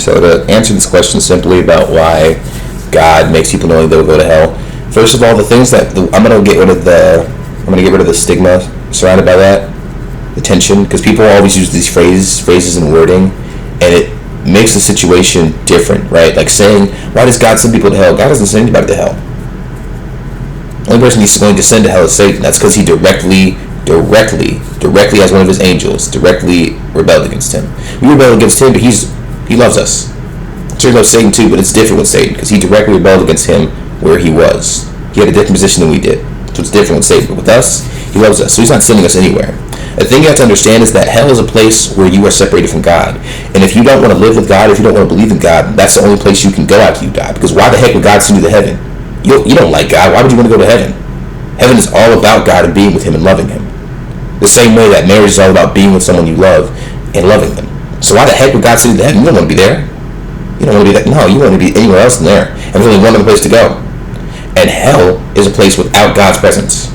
So to answer this question simply about why God makes people knowing they'll go to hell, first of all, the things that I'm gonna get rid of the stigma surrounded by that, the tension, because people always use these phrases and wording, and it makes the situation different, right? Like saying, why does God send people to hell? God doesn't send anybody to hell. The only person he's going to send to hell is Satan. That's because he directly as one of his angels, directly rebelled against him. We rebelled against him, but he loves us. Sure, he loves Satan too, but it's different with Satan because he directly rebelled against him where he was. He had a different position than we did. So it's different with Satan. But with us, he loves us. So he's not sending us anywhere. The thing you have to understand is that hell is a place where you are separated from God. And if you don't want to live with God, if you don't want to believe in God, that's the only place you can go after you die. Because why the heck would God send you to heaven? You don't like God. Why would you want to go to heaven? Heaven is all about God and being with him and loving him. The same way that marriage is all about being with someone you love and loving them. So why the heck would God send you to heaven? You don't want to be there. You don't want to be that. No, you want to be anywhere else than there. And there's only one other place to go. And hell is a place without God's presence.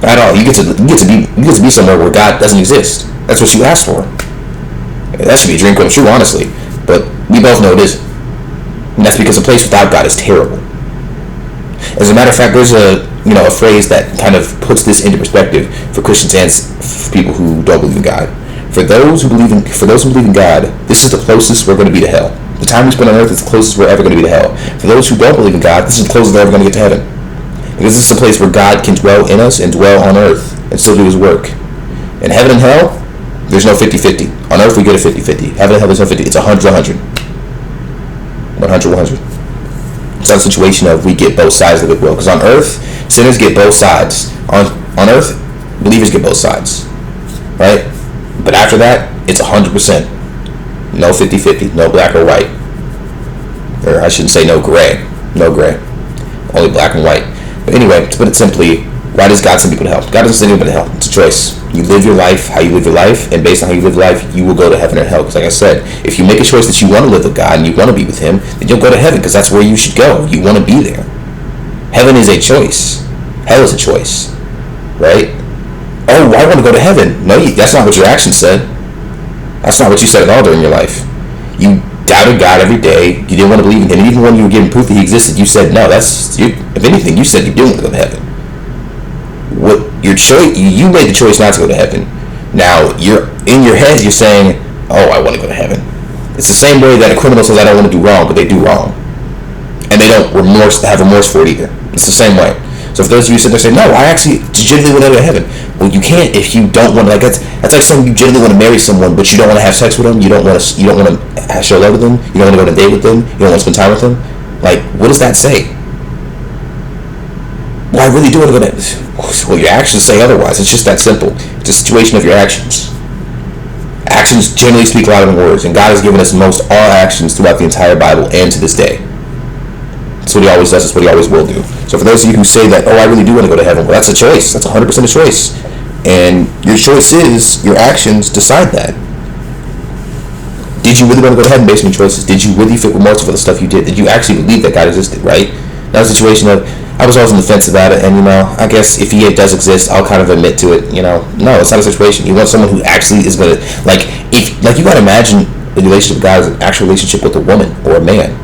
Not at all. You get to be somewhere where God doesn't exist. That's what you asked for. That should be a dream come true, honestly. But we both know it isn't. And that's because a place without God is terrible. As a matter of fact, there's a phrase that kind of puts this into perspective for Christians and for people who don't believe in God. For those who believe in God, this is the closest we're going to be to hell. The time we spend on earth is the closest we're ever going to be to hell. For those who don't believe in God, this is the closest they're ever going to get to heaven. Because this is a place where God can dwell in us and dwell on earth and still do his work. In heaven and hell, there's no 50-50. On earth, we get a 50-50. Heaven and hell, there's no 50. It's 100-100. 100-100. It's not a situation of we get both sides of the world. Because on earth, sinners get both sides. On earth, believers get both sides. Right? But after that, it's 100%. No 50-50. No black or white. Or I shouldn't say no gray. No gray. Only black and white. But anyway, to put it simply, why does God send people to hell? God doesn't send anybody to hell. It's a choice. You live your life how you live your life, and based on how you live your life, you will go to heaven or hell. Because like I said, if you make a choice that you want to live with God and you want to be with him, then you'll go to heaven because that's where you should go. You want to be there. Heaven is a choice. Hell is a choice. Right? Oh, I want to go to heaven. No, that's not what your actions said. That's not what you said at all during your life. You doubted God every day. You didn't want to believe in him. And even when you were given proof that he existed, you said, no, if anything, you said you didn't want to go to heaven. What your choice? You made the choice not to go to heaven. Now, in your head, you're saying, oh, I want to go to heaven. It's the same way that a criminal says, I don't want to do wrong, but they do wrong. And they don't have remorse for it either. It's the same way. So if those of you sit there and say, no, I actually genuinely want to go to heaven. Well, you can't if you don't want to. Like that's like saying you genuinely want to marry someone, but you don't want to have sex with them. You don't want to show love with them. You don't want to go on a date with them. You don't want to spend time with them. Like, what does that say? Well, I really do want to go to. Well, your actions say otherwise. It's just that simple. It's a situation of your actions. Actions generally speak louder than words, and God has given us most all actions throughout the entire Bible and to this day. That's what he always does. That's what he always will do. So for those of you who say that, oh, I really do want to go to heaven, well, that's a choice. That's 100% a choice. And your choice is, your actions decide that. Did you really want to go to heaven based on your choices? Did you really feel remorseful for the stuff you did? Did you actually believe that God existed, right? That was a situation of, I was always on the fence about it, and, I guess if he does exist, I'll kind of admit to it, No, it's not a situation. You want someone who actually is going to, you got to imagine the relationship with God as an actual relationship with a woman or a man.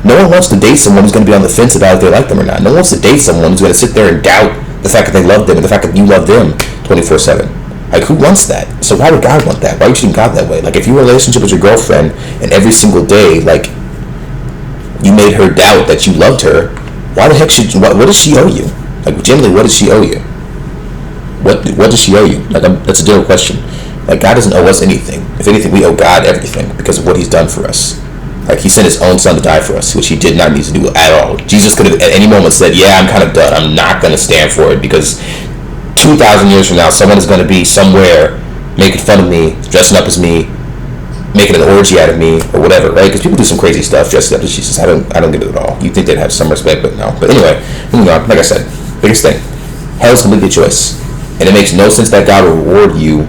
No one wants to date someone who's going to be on the fence about if they like them or not. No one wants to date someone who's going to sit there and doubt the fact that they love them and the fact that you love them 24/7. Like, who wants that? So why would God want that? Why would you treat God that way? Like, if you were in a relationship with your girlfriend and every single day, you made her doubt that you loved her, why the heck what does she owe you? Like, generally, what does she owe you? What does she owe you? That's a different question. Like, God doesn't owe us anything. If anything, we owe God everything because of what he's done for us. Like, he sent his own son to die for us, which he did not need to do at all. Jesus could have at any moment said, yeah, I'm kind of done. I'm not going to stand for it because 2,000 years from now, someone is going to be somewhere making fun of me, dressing up as me, making an orgy out of me, or whatever, right? Because people do some crazy stuff dressed up as Jesus. I don't get it at all. You'd think they'd have some respect, but no. But anyway, moving on. Like I said, biggest thing. Hell is completely a choice. And it makes no sense that God will reward you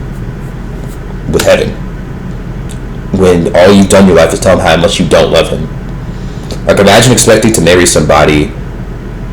with heaven when all you've done in your life is tell him how much you don't love him. Like, imagine expecting to marry somebody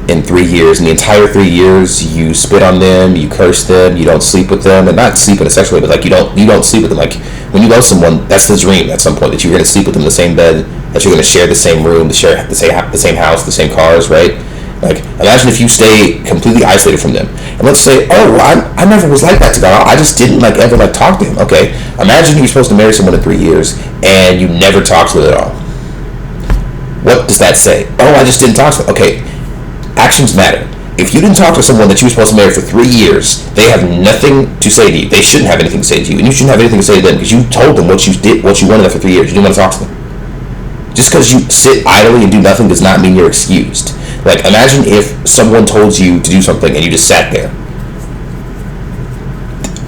in 3 years, and the entire 3 years you spit on them, you curse them, you don't sleep with them, and not sleep in a sexual way, but you don't sleep with them. Like, When you love someone, that's the dream at some point, that you're going to sleep with them in the same bed, that you're going to share the same room, to share the same house, the same cars, right? Like, imagine if you stay completely isolated from them. And let's say, oh, I never was like that to God. I just didn't ever talk to him. Okay, imagine you're supposed to marry someone in 3 years and you never talked to them at all. What does that say? Oh, I just didn't talk to them. Okay, actions matter. If you didn't talk to someone that you were supposed to marry for 3 years, they have nothing to say to you. They shouldn't have anything to say to you, and you shouldn't have anything to say to them, because you told them what you did, what you wanted after 3 years. You didn't want to talk to them. Just because you sit idly and do nothing does not mean you're excused. Like, imagine if someone told you to do something and you just sat there.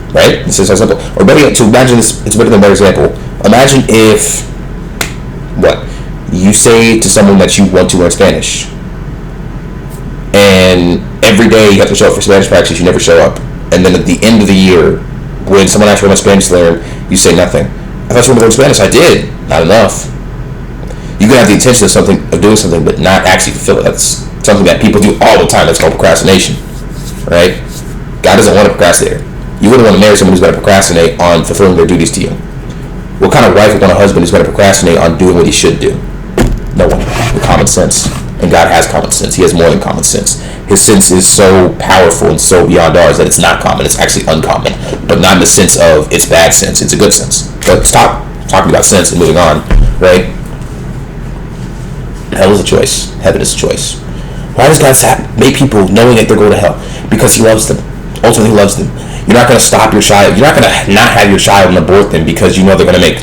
Right? This is so simple. Or better yet, to imagine this, it's better than a better example. Imagine if, you say to someone that you want to learn Spanish, and every day you have to show up for Spanish practice, you never show up. And then at the end of the year, when someone asks you how much Spanish to learn, you say nothing. I thought you wanted to learn Spanish. I did. Not enough. You can have the intention of doing something, but not actually fulfill it. That's something that people do all the time. That's called procrastination, right? God doesn't want to procrastinate. You wouldn't want to marry someone who's going to procrastinate on fulfilling their duties to you. What kind of wife would want a husband who's going to procrastinate on doing what he should do? No one. With common sense. And God has common sense. He has more than common sense. His sense is so powerful and so beyond ours that it's not common. It's actually uncommon. But not in the sense of it's bad sense. It's a good sense. But stop talking about sense and moving on, right? Hell is a choice. Heaven is a choice. Why does God make people knowing that they're going to hell? Because he loves them. Ultimately, he loves them. You're not going to stop your child. You're not going to not have your child and abort them because you know they're going to make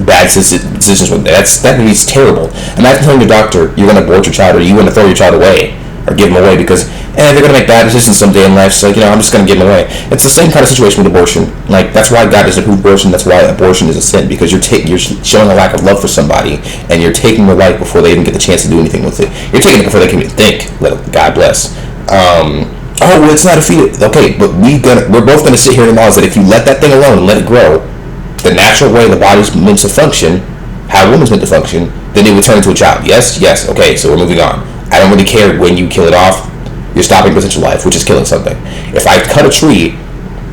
bad decisions with it. That would be terrible. Imagine telling your doctor you're going to abort your child, or you want to throw your child away or give him away because they're going to make bad decisions someday in life, so I'm just going to give him away. It's the same kind of situation with abortion. Like, that's why God doesn't approve abortion. That's why abortion is a sin, because you're showing a lack of love for somebody, and you're taking their life before they even get the chance to do anything with it. You're taking it before they can even think. God bless. Oh, well, it's not a fetus. Okay, but we're both going to sit here and acknowledge that if you let that thing alone and let it grow, the natural way the body's meant to function, how a woman's meant to function, then it would turn into a child. Yes, okay, so we're moving on. I don't really care when you kill it off. You're stopping potential life, which is killing something. If I cut a tree,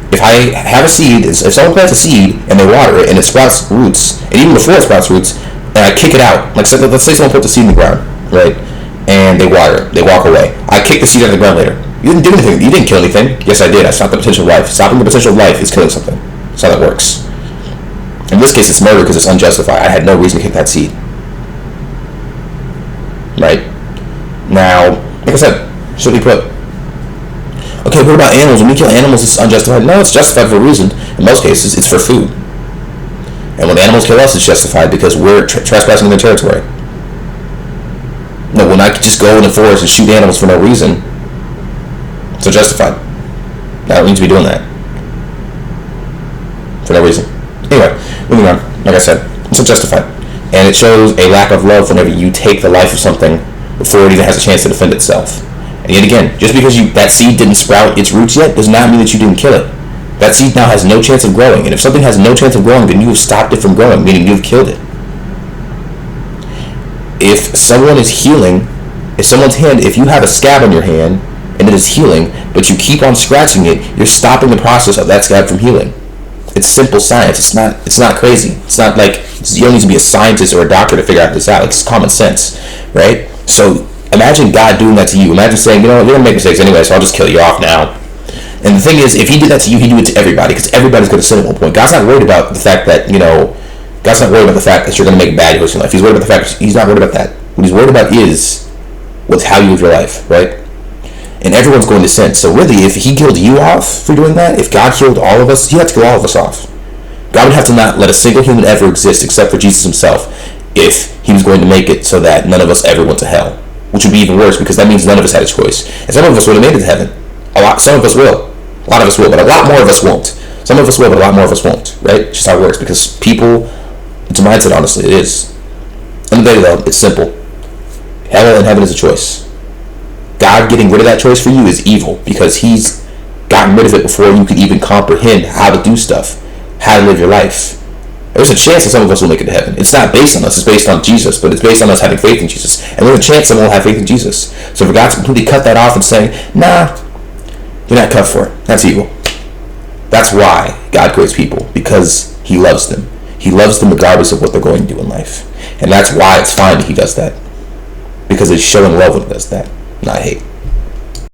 if I have a seed, if someone plants a seed and they water it and it sprouts roots, and even before it sprouts roots, and I kick it out, like let's say someone put the seed in the ground, right, and they water it, they walk away. I kick the seed out of the ground later. You didn't do anything. You didn't kill anything. Yes, I did. I stopped the potential life. Stopping the potential life is killing something. That's how that works. In this case, it's murder because it's unjustified. I had no reason to kick that seed. Right? Now, like I said, should be put. Okay, what about animals? When we kill animals, it's unjustified. No, it's justified for a reason. In most cases, it's for food. And when animals kill us, it's justified because we're trespassing in their territory. No, when I could just go in the forest and shoot animals for no reason, it's unjustified. I don't need to be doing that. For no reason. Anyway, moving on. Like I said, it's unjustified. And it shows a lack of love whenever you take the life of something before it even has a chance to defend itself. And yet again, just because that seed didn't sprout its roots yet does not mean that you didn't kill it. That seed now has no chance of growing. And if something has no chance of growing, then you have stopped it from growing, meaning you've killed it. If someone is healing, if you have a scab on your hand and it is healing, but you keep on scratching it, you're stopping the process of that scab from healing. It's simple science. It's not crazy. It's not like you don't need to be a scientist or a doctor to figure out this out. It's common sense, right? So imagine God doing that to you. Imagine saying, you're going to make mistakes anyway, so I'll just kill you off now. And the thing is, if he did that to you, he'd do it to everybody, because everybody's going to sin at one point. God's not worried about the fact that, God's not worried about the fact that you're going to make bad choices in life. He's worried about the fact that he's not worried about that. What he's worried about is how you live your life, right? And everyone's going to sin. So really, if he killed you off for doing that, if God killed all of us, he'd have to kill all of us off. God would have to not let a single human ever exist except for Jesus himself if he was going to make it so that none of us ever went to hell. Which would be even worse, because that means none of us had a choice. And some of us would have made it to heaven. Some of us will. A lot of us will, but a lot more of us won't. Some of us will, but a lot more of us won't. Right? It's just how it works, because people, it's a mindset, honestly. It is. And the day, though, it's simple. Hell and heaven is a choice. God getting rid of that choice for you is evil, because he's gotten rid of it before you could even comprehend how to do stuff, how to live your life. There's a chance that some of us will make it to heaven. It's not based on us, it's based on Jesus, but it's based on us having faith in Jesus. And there's a chance someone will have faith in Jesus. So for God to completely cut that off and saying, nah, you're not cut for it, that's evil. That's why God creates people, because he loves them. He loves them regardless of what they're going to do in life. And that's why it's fine that he does that. Because it's showing love when he does that, not hate.